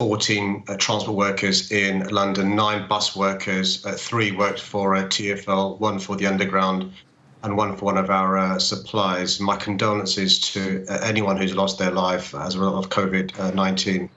14 transport workers in London, 9 bus workers, 3 worked for TfL, 1 for the Underground, and 1 for one of our suppliers. My condolences to anyone who's lost their life as a result of COVID-19.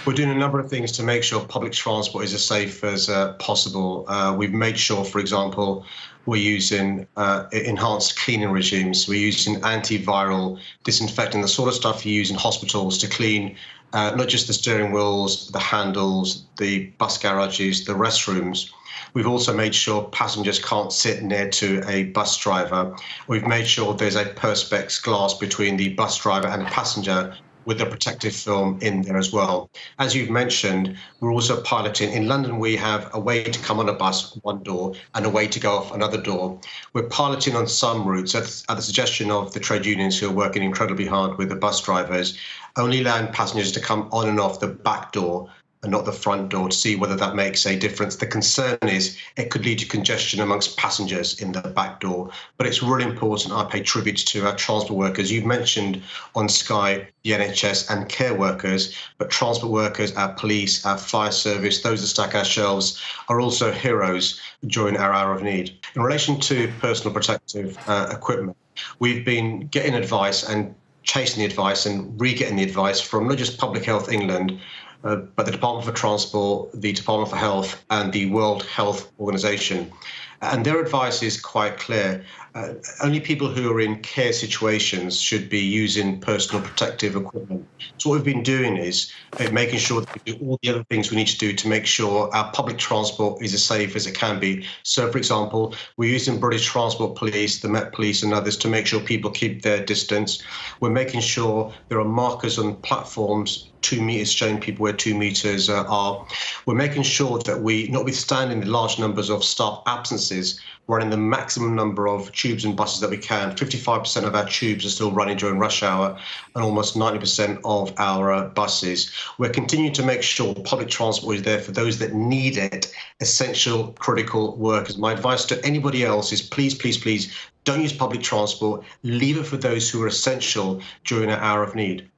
We're doing a number of things to make sure public transport is as safe as possible. We've made sure, for example, we're using enhanced cleaning regimes. We're using antiviral disinfectant, the sort of stuff you use in hospitals to clean not just the steering wheels, the handles, the bus garages, the restrooms. We've also made sure passengers can't sit near to a bus driver. We've made sure there's a perspex glass between the bus driver and the passenger with a protective film in there as well. As you've mentioned, we're also piloting. In London, we have a way to come on a bus, one door, and a way to go off another door. We're piloting on some routes at the suggestion of the trade unions who are working incredibly hard with the bus drivers, only allowing passengers to come on and off the back door and not the front door, to see whether that makes a difference. The concern is it could lead to congestion amongst passengers in the back door. But it's really important I pay tribute to our transport workers. You've mentioned on Sky the NHS and care workers, but transport workers, our police, our fire service, those that stack our shelves are also heroes during our hour of need. In relation to personal protective equipment, we've been getting advice and chasing the advice and re-getting the advice from not just Public Health England, but the Department for Transport, the Department for Health, and the World Health Organization. And their advice is quite clear. Only people who are in care situations should be using personal protective equipment. So what we've been doing is making sure that we do all the other things we need to do to make sure our public transport is as safe as it can be. So, for example, we're using British Transport Police, the Met Police and others to make sure people keep their distance. We're making sure there are markers on platforms, 2 meters, showing people where 2 meters are. We're making sure that we, notwithstanding the large numbers of staff absences, running the maximum number of tubes and buses that we can. 55% of our tubes are still running during rush hour and almost 90% of our buses. We're continuing to make sure public transport is there for those that need it, essential, critical workers. My advice to anybody else is please, please, please don't use public transport. Leave it for those who are essential during our hour of need.